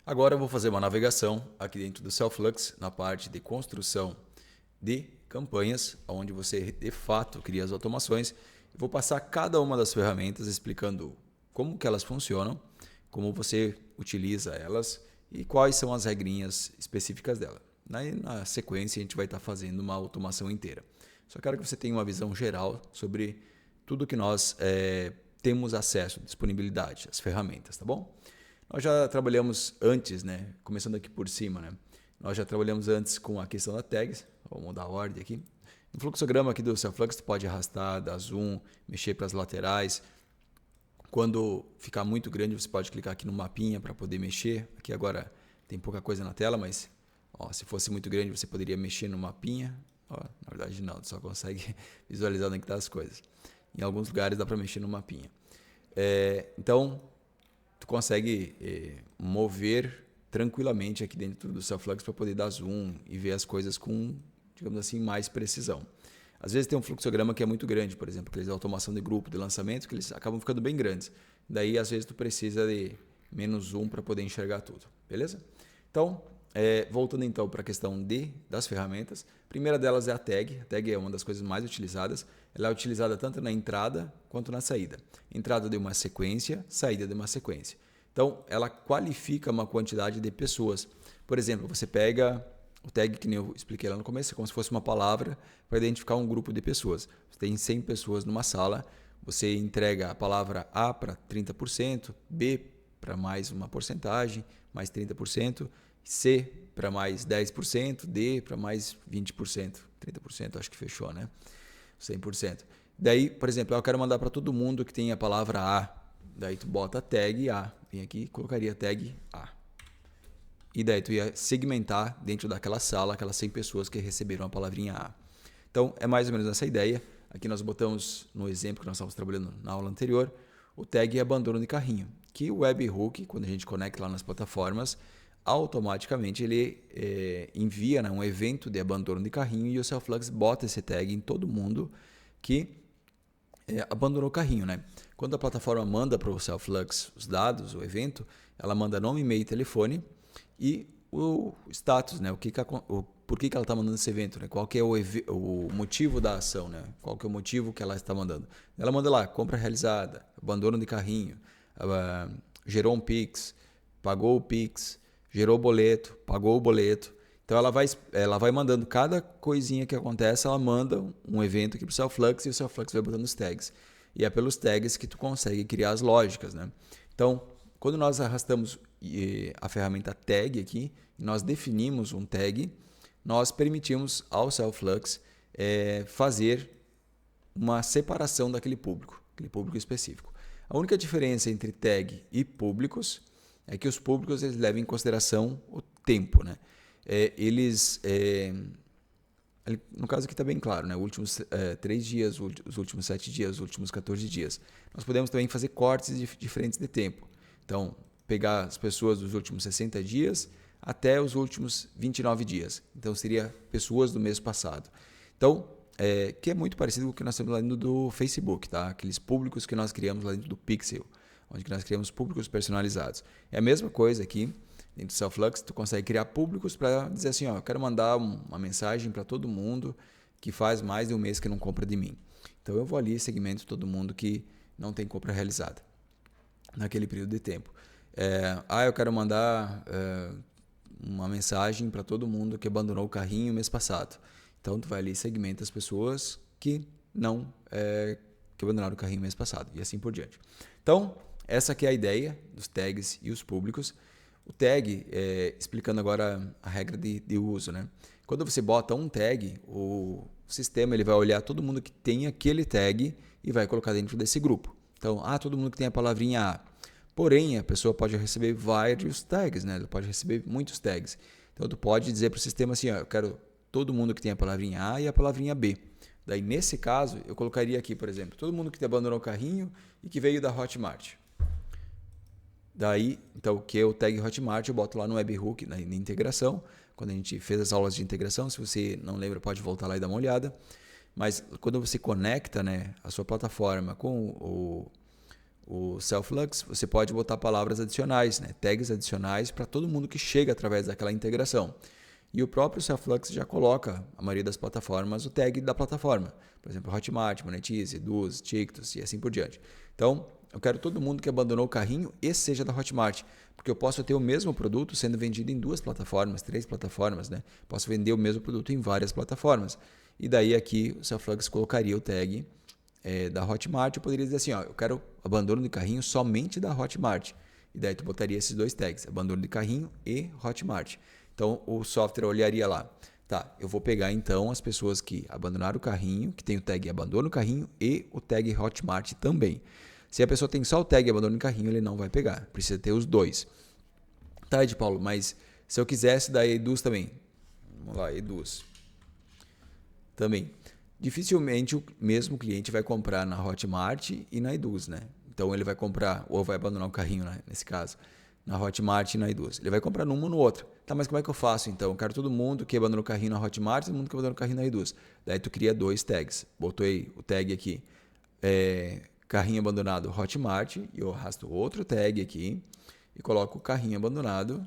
Agora eu vou fazer uma navegação aqui dentro do Selflux na parte de construção de campanhas, onde você de fato cria as automações. Eu vou passar cada uma das ferramentas explicando como que elas funcionam, como você utiliza elas e quais são as regrinhas específicas dela. Na sequência a gente vai estar fazendo uma automação inteira. Só quero que você tenha uma visão geral sobre tudo que nós temos acesso, disponibilidade, as ferramentas, tá bom? Nós já trabalhamos antes, né? Começando aqui por cima, né? Nós já trabalhamos antes com a questão da tags. Vou mudar a ordem aqui. No fluxograma aqui do Selflux, tu pode arrastar, dar zoom, mexer para as laterais. Quando ficar muito grande, você pode clicar aqui no mapinha para poder mexer. Aqui agora tem pouca coisa na tela, mas se fosse muito grande, você poderia mexer no mapinha. Na verdade, não, tu só consegue visualizar onde estão as coisas. Em alguns lugares dá para mexer no mapinha. Então, tu consegue mover tranquilamente aqui dentro do Selflux para poder dar zoom e ver as coisas com, digamos assim, mais precisão. Às vezes tem um fluxograma que é muito grande, por exemplo, aqueles de automação de grupo, de lançamento, que eles acabam ficando bem grandes. Daí, às vezes, tu precisa de menos zoom para poder enxergar tudo, beleza? Então, voltando então para a questão das ferramentas, a primeira delas é a tag. A tag é uma das coisas mais utilizadas. Ela é utilizada tanto na entrada quanto na saída. Entrada de uma sequência, saída de uma sequência. Então, ela qualifica uma quantidade de pessoas. Por exemplo, você pega o tag que nem eu expliquei lá no começo, é como se fosse uma palavra para identificar um grupo de pessoas. Você tem 100 pessoas numa sala, você entrega a palavra A para 30%, B para mais uma porcentagem, mais 30%, C para mais 10%, D para mais 20%, 30% acho que fechou, né? 100%. Daí, por exemplo, eu quero mandar para todo mundo que tem a palavra A. Daí tu bota a tag A. Vem aqui e colocaria tag A. E daí tu ia segmentar dentro daquela sala aquelas 100 pessoas que receberam a palavrinha A. Então, é mais ou menos essa ideia. Aqui nós botamos no exemplo que nós estávamos trabalhando na aula anterior, o tag abandono de carrinho, que o webhook, quando a gente conecta lá nas plataformas, automaticamente ele envia, né, um evento de abandono de carrinho e o Selflux bota esse tag em todo mundo que abandonou o carrinho, né? Quando a plataforma manda para o Selflux os dados, o evento, ela manda nome, e-mail e telefone e o status, né? Por que ela está mandando esse evento, né? Qual que é o motivo da ação, né? Qual que é o motivo que ela está mandando? Ela manda lá, compra realizada, abandono de carrinho, gerou um Pix, pagou o Pix, gerou o boleto, pagou o boleto. Então ela vai mandando cada coisinha que acontece, ela manda um evento aqui para o Selflux e o Selflux vai botando os tags. E é pelos tags que tu consegue criar as lógicas, né? Então, quando nós arrastamos a ferramenta tag aqui, nós definimos um tag, nós permitimos ao Selflux fazer uma separação daquele público específico. A única diferença entre tag e públicos é que os públicos eles levam em consideração o tempo, né? No caso aqui está bem claro, né? Os últimos 3 dias, os últimos 7 dias, os últimos 14 dias. Nós podemos também fazer cortes diferentes de tempo. Então, pegar as pessoas dos últimos 60 dias até os últimos 29 dias. Então, seria pessoas do mês passado. Então, que é muito parecido com o que nós temos lá dentro do Facebook, tá? Aqueles públicos que nós criamos lá dentro do Pixel, onde nós criamos públicos personalizados. É a mesma coisa aqui. Dentro do Selflux, tu consegue criar públicos para dizer assim, eu quero mandar uma mensagem para todo mundo que faz mais de um mês que não compra de mim. Então eu vou ali e segmento todo mundo que não tem compra realizada naquele período de tempo. Eu quero mandar uma mensagem para todo mundo que abandonou o carrinho mês passado. Então tu vai ali e segmenta as pessoas que que abandonaram o carrinho mês passado e assim por diante. Então, essa aqui é a ideia dos tags e os públicos. O tag, explicando agora a regra de uso, né? Quando você bota um tag, o sistema ele vai olhar todo mundo que tem aquele tag e vai colocar dentro desse grupo. Então, todo mundo que tem a palavrinha A. Porém, a pessoa pode receber vários tags, né? Ela pode receber muitos tags. Então, tu pode dizer para o sistema assim, eu quero todo mundo que tem a palavrinha A e a palavrinha B. Daí, nesse caso, eu colocaria aqui, por exemplo, todo mundo que abandonou o carrinho e que veio da Hotmart. Daí, então, o que é o tag Hotmart, eu boto lá no webhook, na integração, quando a gente fez as aulas de integração. Se você não lembra, pode voltar lá e dar uma olhada. Mas quando você conecta, né, a sua plataforma com o Selflux, você pode botar palavras adicionais, né? Tags adicionais para todo mundo que chega através daquela integração. E o próprio Selflux já coloca, a maioria das plataformas, o tag da plataforma. Por exemplo, Hotmart, Monetize, Eduz, TikTok e assim por diante. Então, eu quero todo mundo que abandonou o carrinho e seja da Hotmart. Porque eu posso ter o mesmo produto sendo vendido em 2 plataformas, 3 plataformas, né? Posso vender o mesmo produto em várias plataformas. E daí aqui o Selflux colocaria o tag da Hotmart. Eu poderia dizer assim, ó, eu quero abandono de carrinho somente da Hotmart. E daí tu botaria esses 2 tags, abandono de carrinho e Hotmart. Então o software olharia lá. Tá, eu vou pegar então as pessoas que abandonaram o carrinho, que tem o tag abandono do carrinho e o tag Hotmart também. Se a pessoa tem só o tag abandono do carrinho, ele não vai pegar. Precisa ter os 2. Tá, Ed Paulo, mas se eu quisesse da Eduz também. Vamos lá, Eduz. Também. Dificilmente o mesmo cliente vai comprar na Hotmart e na Eduz, né? Então ele vai comprar, ou vai abandonar o carrinho, né, nesse caso, na Hotmart e na Eduz. Ele vai comprar numa ou no outro. Tá, mas como é que eu faço então? Eu quero todo mundo que abandonou o carrinho na Hotmart e todo mundo que abandonou o carrinho na Eduz. Daí tu cria 2 tags. Botei o tag aqui, carrinho abandonado Hotmart, e eu arrasto outro tag aqui e coloco carrinho abandonado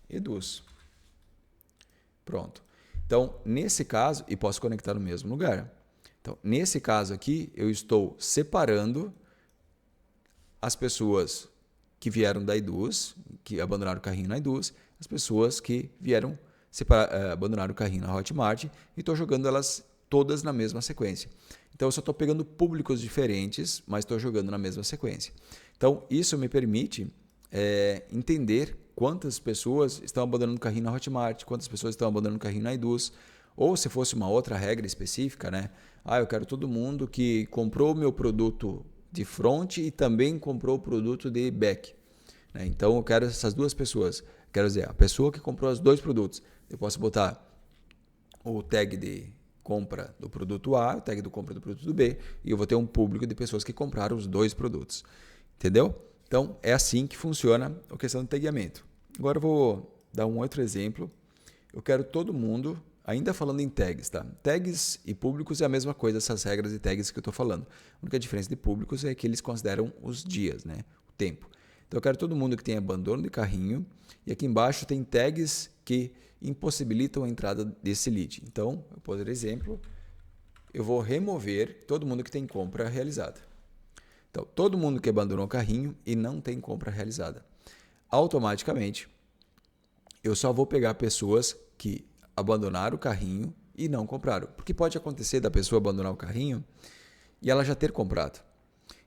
Eduz. Pronto. Então, nesse caso, e posso conectar no mesmo lugar. Então, nesse caso aqui, eu estou separando as pessoas que vieram da Eduz, que abandonaram o carrinho na Eduz, as pessoas que vieram abandonar o carrinho na Hotmart, e estou jogando elas todas na mesma sequência. Então, eu só estou pegando públicos diferentes, mas estou jogando na mesma sequência. Então, isso me permite entender quantas pessoas estão abandonando o carrinho na Hotmart, quantas pessoas estão abandonando o carrinho na Eduz, ou se fosse uma outra regra específica, né? Eu quero todo mundo que comprou o meu produto de front e também comprou o produto de back. Né? Então, eu quero essas 2 pessoas. Quero dizer, a pessoa que comprou os 2 produtos. Eu posso botar o tag de compra do produto A, o tag do compra do produto B, e eu vou ter um público de pessoas que compraram os 2 produtos. Entendeu? Então, é assim que funciona a questão do tagueamento. Agora eu vou dar um outro exemplo. Eu quero todo mundo, ainda falando em tags, tá? Tags e públicos é a mesma coisa, essas regras de tags que eu estou falando. A única diferença de públicos é que eles consideram os dias, né? O tempo. Então, eu quero todo mundo que tem abandono de carrinho, e aqui embaixo tem tags que impossibilitam a entrada desse lead. Então, por exemplo, eu vou remover todo mundo que tem compra realizada. Então, todo mundo que abandonou o carrinho e não tem compra realizada. Automaticamente, eu só vou pegar pessoas que abandonaram o carrinho e não compraram. Porque pode acontecer da pessoa abandonar o carrinho e ela já ter comprado.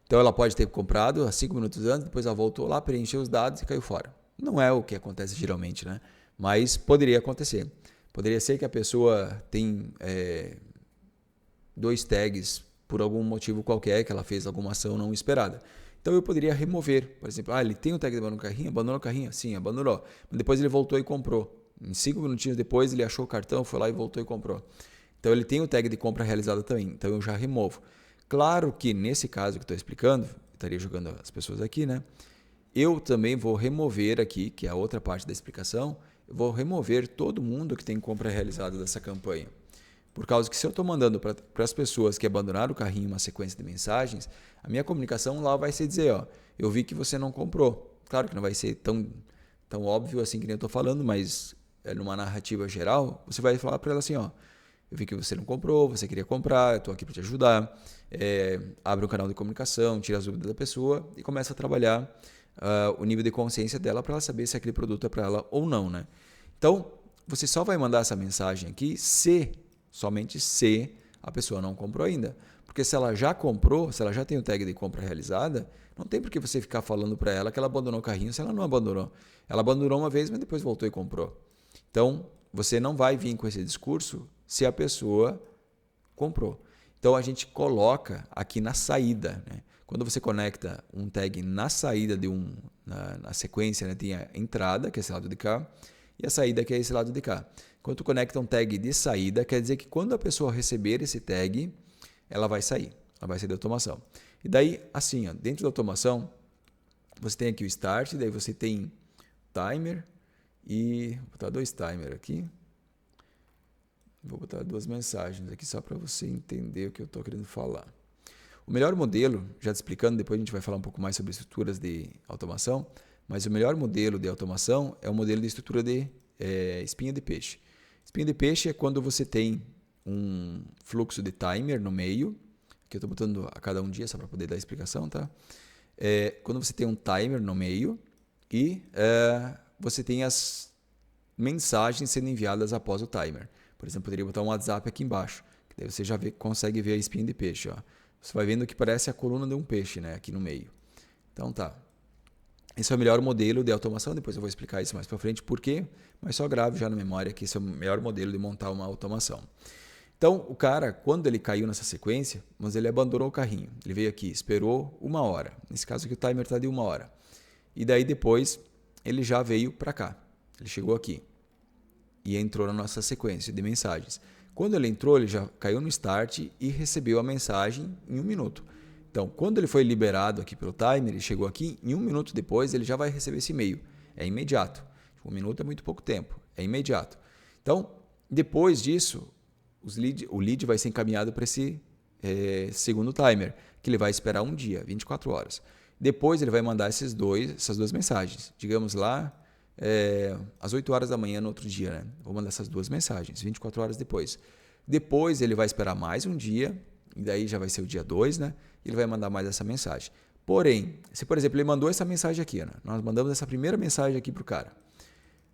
Então, ela pode ter comprado há 5 minutos antes, depois ela voltou lá, preencheu os dados e caiu fora. Não é o que acontece geralmente, né? Mas poderia acontecer. Poderia ser que a pessoa tem 2 tags por algum motivo qualquer, que ela fez alguma ação não esperada. Então eu poderia remover, por exemplo, ele tem o tag de abandonou o carrinho? Sim, abandonou. Mas depois ele voltou e comprou. Em 5 minutinhos depois ele achou o cartão, foi lá e voltou e comprou. Então ele tem o tag de compra realizada também, então eu já removo. Claro que nesse caso que estou explicando, estaria jogando as pessoas aqui, né? Eu também vou remover aqui, que é a outra parte da explicação, eu vou remover todo mundo que tem compra realizada dessa campanha. Por causa que se eu estou mandando para as pessoas que abandonaram o carrinho uma sequência de mensagens, a minha comunicação lá vai ser dizer, eu vi que você não comprou. Claro que não vai ser tão óbvio assim que nem eu estou falando, mas numa narrativa geral, você vai falar para ela assim, eu vi que você não comprou, você queria comprar, eu estou aqui para te ajudar. Abre um canal de comunicação, tira as dúvidas da pessoa e começa a trabalhar o nível de consciência dela para ela saber se aquele produto é para ela ou não. Né? Então, você só vai mandar essa mensagem aqui somente se a pessoa não comprou ainda. Porque se ela já comprou, se ela já tem o tag de compra realizada, não tem por que você ficar falando para ela que ela abandonou o carrinho se ela não abandonou. Ela abandonou uma vez, mas depois voltou e comprou. Então, você não vai vir com esse discurso se a pessoa comprou. Então, a gente coloca aqui na saída. Né? Quando você conecta um tag na saída na sequência, né? Tem a entrada, que é esse lado de cá, e a saída, que é esse lado de cá. Quando tu conecta um tag de saída, quer dizer que quando a pessoa receber esse tag, ela vai sair da automação. E daí, assim, dentro da automação, você tem aqui o start, daí você tem timer e vou botar 2 timers aqui. Vou botar 2 mensagens aqui só para você entender o que eu estou querendo falar. O melhor modelo, já te explicando, depois a gente vai falar um pouco mais sobre estruturas de automação, mas o melhor modelo de automação é o modelo de estrutura de espinha de peixe. Espinha de peixe é quando você tem um fluxo de timer no meio, que eu estou botando a cada um dia só para poder dar a explicação, tá? Quando você tem um timer no meio e você tem as mensagens sendo enviadas após o timer. Por exemplo, poderia botar um WhatsApp aqui embaixo, que daí você já consegue ver a espinha de peixe. Ó. Você vai vendo que parece a coluna de um peixe, né, aqui no meio. Então tá. Esse é o melhor modelo de automação, depois eu vou explicar isso mais para frente por quê, mas só grave já na memória que esse é o melhor modelo de montar uma automação. Então, o cara, quando ele caiu nessa sequência, mas ele abandonou o carrinho. Ele veio aqui, esperou 1 hora. Nesse caso aqui o timer está de 1 hora. E daí depois ele já veio para cá. Ele chegou aqui e entrou na nossa sequência de mensagens. Quando ele entrou, ele já caiu no start e recebeu a mensagem em 1 minuto. Então, quando ele foi liberado aqui pelo timer, ele chegou aqui, em 1 minuto depois ele já vai receber esse e-mail. É imediato. 1 minuto é muito pouco tempo, é imediato. Então, depois disso, o lead vai ser encaminhado para esse segundo timer, que ele vai esperar um dia, 24 horas. Depois ele vai mandar essas duas mensagens. Digamos lá, às 8 horas da manhã no outro dia. Né? Vou mandar essas 2 mensagens, 24 horas depois. Depois ele vai esperar mais um dia, e daí já vai ser o dia 2, né? E ele vai mandar mais essa mensagem. Porém, se por exemplo ele mandou essa mensagem aqui, né? Nós mandamos essa primeira mensagem aqui para o cara.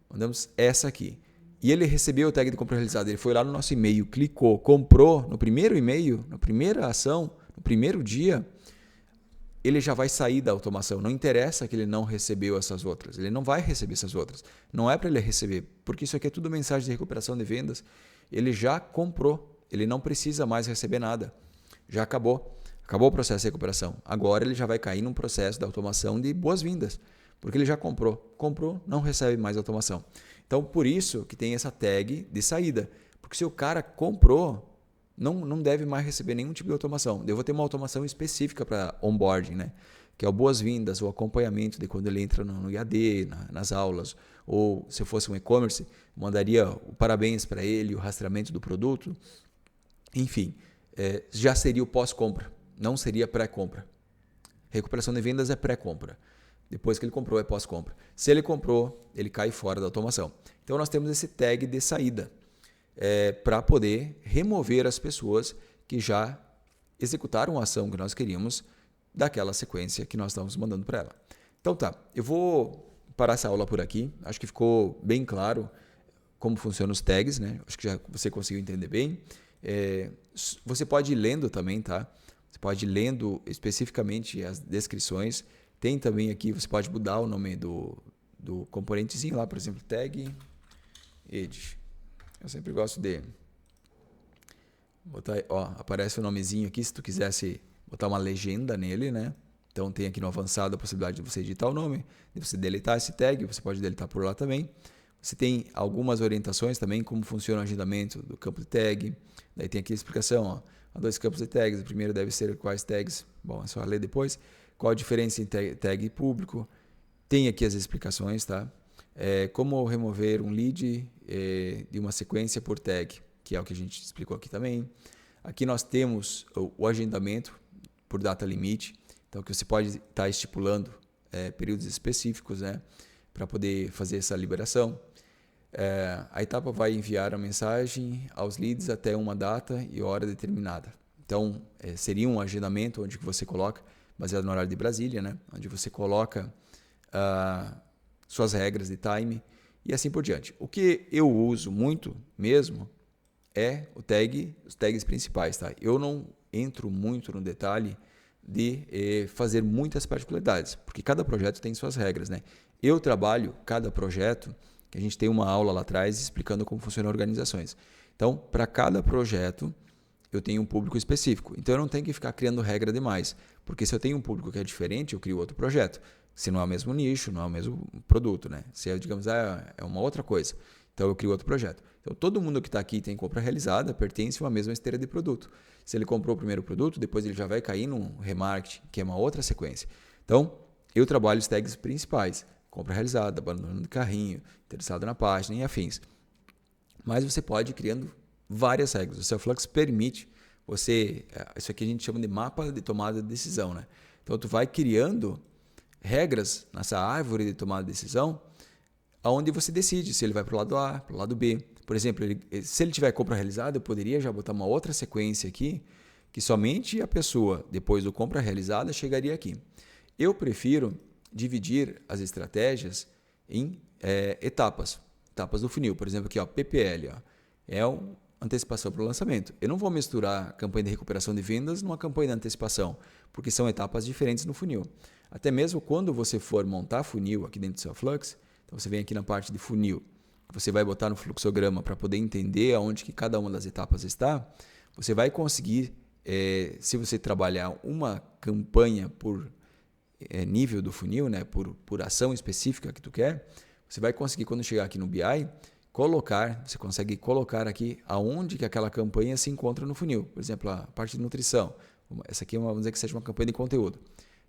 Mandamos essa aqui. E ele recebeu o tag de compra realizada. Ele foi lá no nosso e-mail, clicou, comprou no primeiro e-mail, na primeira ação, no primeiro dia, ele já vai sair da automação. Não interessa que ele não recebeu essas outras. Ele não vai receber essas outras. Não é para ele receber, porque isso aqui é tudo mensagem de recuperação de vendas. Ele já comprou. Ele não precisa mais receber nada. Já acabou. Acabou o processo de recuperação. Agora ele já vai cair num processo de automação de boas-vindas, porque ele já comprou. Comprou, não recebe mais automação. Então, por isso que tem essa tag de saída. Porque se o cara comprou, não deve mais receber nenhum tipo de automação. Eu vou ter uma automação específica para onboarding, né? Que é o boas-vindas, o acompanhamento de quando ele entra no IAD, nas aulas. Ou se fosse um e-commerce, mandaria o parabéns para ele, o rastreamento do produto. Enfim, já seria o pós-compra, não seria pré-compra. Recuperação de vendas é pré-compra. Depois que ele comprou, é pós-compra. Se ele comprou, ele cai fora da automação. Então, nós temos esse tag de saída para poder remover as pessoas que já executaram a ação que nós queríamos daquela sequência que nós estávamos mandando para ela. Então, tá. Eu vou parar essa aula por aqui. Acho que ficou bem claro como funcionam os tags, né? Acho que já você conseguiu entender bem. Você pode ir lendo também, tá? Você pode ir lendo especificamente as descrições. Tem também aqui, você pode mudar o nome do componentezinho lá, por exemplo, tag edge. Eu sempre gosto de botar, aparece o nomezinho aqui, se tu quisesse botar uma legenda nele, né? Então tem aqui no avançado a possibilidade de você editar o nome, de você deletar esse tag, você pode deletar por lá também. Você tem algumas orientações também, como funciona o agendamento do campo de tag. Daí tem aqui a explicação, há 2 campos de tags. O primeiro deve ser quais tags, bom, é só ler depois. Qual a diferença entre tag e público? Tem aqui as explicações, tá? Como remover um lead de uma sequência por tag, que é o que a gente explicou aqui também. Aqui nós temos o agendamento por data limite, então que você pode estar estipulando períodos específicos, né, para poder fazer essa liberação. A etapa vai enviar a mensagem aos leads até uma data e hora determinada. Então, seria um agendamento onde você coloca, baseado no horário de Brasília, né, onde você coloca suas regras de time e assim por diante. O que eu uso muito mesmo é os tags principais. Tá? Eu não entro muito no detalhe de fazer muitas particularidades, porque cada projeto tem suas regras. Né? Eu trabalho cada projeto, que a gente tem uma aula lá atrás explicando como funcionam organizações. Então, para cada projeto, eu tenho um público específico. Então, eu não tenho que ficar criando regra demais, porque se eu tenho um público que é diferente, eu crio outro projeto. Se não é o mesmo nicho, não é o mesmo produto, né? Se digamos, é uma outra coisa. Então, eu crio outro projeto. Então, todo mundo que está aqui tem compra realizada, pertence a uma mesma esteira de produto. Se ele comprou o primeiro produto, depois ele já vai cair num remarketing, que é uma outra sequência. Então, eu trabalho os tags principais. Compra realizada, abandono de carrinho, interessado na página e afins. Mas você pode ir criando várias regras. O Self-Flux permite isso aqui a gente chama de mapa de tomada de decisão, né? Então tu vai criando regras nessa árvore de tomada de decisão, aonde você decide se ele vai para o lado A, para o lado B. Por exemplo, se ele tiver compra realizada, eu poderia já botar uma outra sequência aqui, que somente a pessoa, depois do compra realizada, chegaria aqui. Eu prefiro dividir as estratégias em etapas do funil. Por exemplo, aqui, ó, PPL, ó, é uma antecipação para o lançamento. Eu não vou misturar a campanha de recuperação de vendas numa campanha de antecipação, porque são etapas diferentes no funil. Até mesmo quando você for montar funil aqui dentro do SalesFlux, então você vem aqui na parte de funil, você vai botar no fluxograma para poder entender aonde que cada uma das etapas está, você vai conseguir, se você trabalhar uma campanha por nível do funil, né, por ação específica que tu quer, você vai conseguir, quando chegar aqui no BI, você consegue colocar aqui aonde que aquela campanha se encontra no funil. Por exemplo, a parte de nutrição. Essa aqui vamos dizer que seja uma campanha de conteúdo.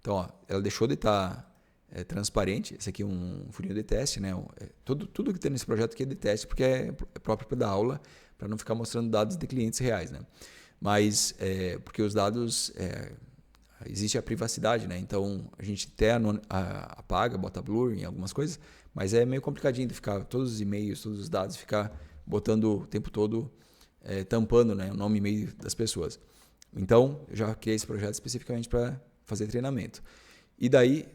Então, ó, ela deixou de estar transparente. Esse aqui é um funil de teste, né? Tudo que tem nesse projeto aqui é de teste, porque é próprio para dar aula, para não ficar mostrando dados de clientes reais, né? Mas, porque os dados, existe a privacidade, né? Então, a gente até apaga, bota blur em algumas coisas, mas é meio complicadinho de ficar todos os e-mails, todos os dados, ficar botando o tempo todo, tampando, né, o nome e e-mail das pessoas. Então, eu já criei esse projeto especificamente para fazer treinamento. E daí,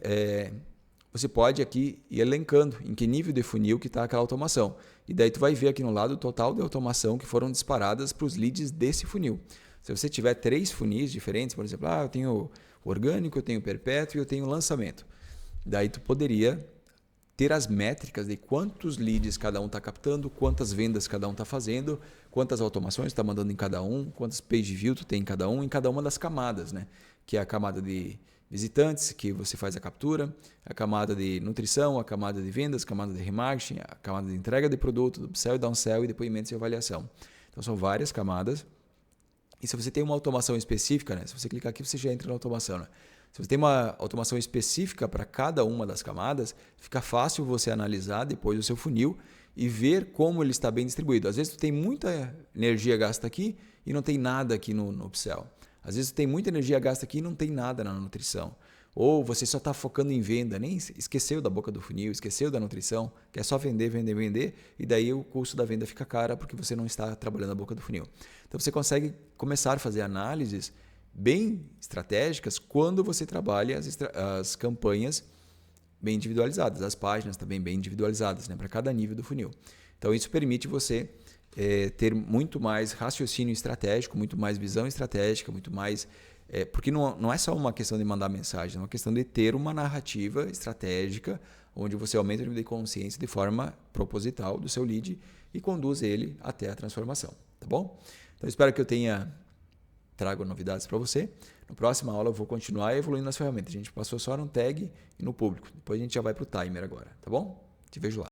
você pode aqui ir elencando em que nível de funil que está aquela automação. E daí tu vai ver aqui no lado o total de automação que foram disparadas para os leads desse funil. Se você tiver 3 funis diferentes, por exemplo, eu tenho orgânico, eu tenho perpétuo e eu tenho lançamento. Daí tu poderia ter as métricas de quantos leads cada um está captando, quantas vendas cada um está fazendo, quantas automações está mandando em cada um, quantos page view tu tem em cada uma das camadas, né? Que é a camada de visitantes, que você faz a captura, a camada de nutrição, a camada de vendas, a camada de remarketing, a camada de entrega de produto, do upsell e downsell e depoimentos e avaliação. Então são várias camadas. E se você tem uma automação específica, né? Se você clicar aqui, você já entra na automação, né? Se você tem uma automação específica para cada uma das camadas, fica fácil você analisar depois o seu funil e ver como ele está bem distribuído. Às vezes tu tem muita energia gasta aqui e não tem nada aqui no upsell. Às vezes tu tem muita energia gasta aqui e não tem nada na nutrição. Ou você só está focando em venda, nem esqueceu da boca do funil, esqueceu da nutrição, quer só vender, vender, vender, e daí o custo da venda fica cara porque você não está trabalhando a boca do funil. Então você consegue começar a fazer análises bem estratégicas quando você trabalha as campanhas bem individualizadas, as páginas também bem individualizadas, né, para cada nível do funil. Então isso permite você ter muito mais raciocínio estratégico, muito mais visão estratégica, muito mais... porque não é só uma questão de mandar mensagem, é uma questão de ter uma narrativa estratégica onde você aumenta o nível de consciência de forma proposital do seu lead e conduz ele até a transformação, tá bom? Então espero que eu trago novidades para você. Na próxima aula eu vou continuar evoluindo nas ferramentas. A gente passou só no tag e no público. Depois a gente já vai para o timer agora, tá bom? Te vejo lá.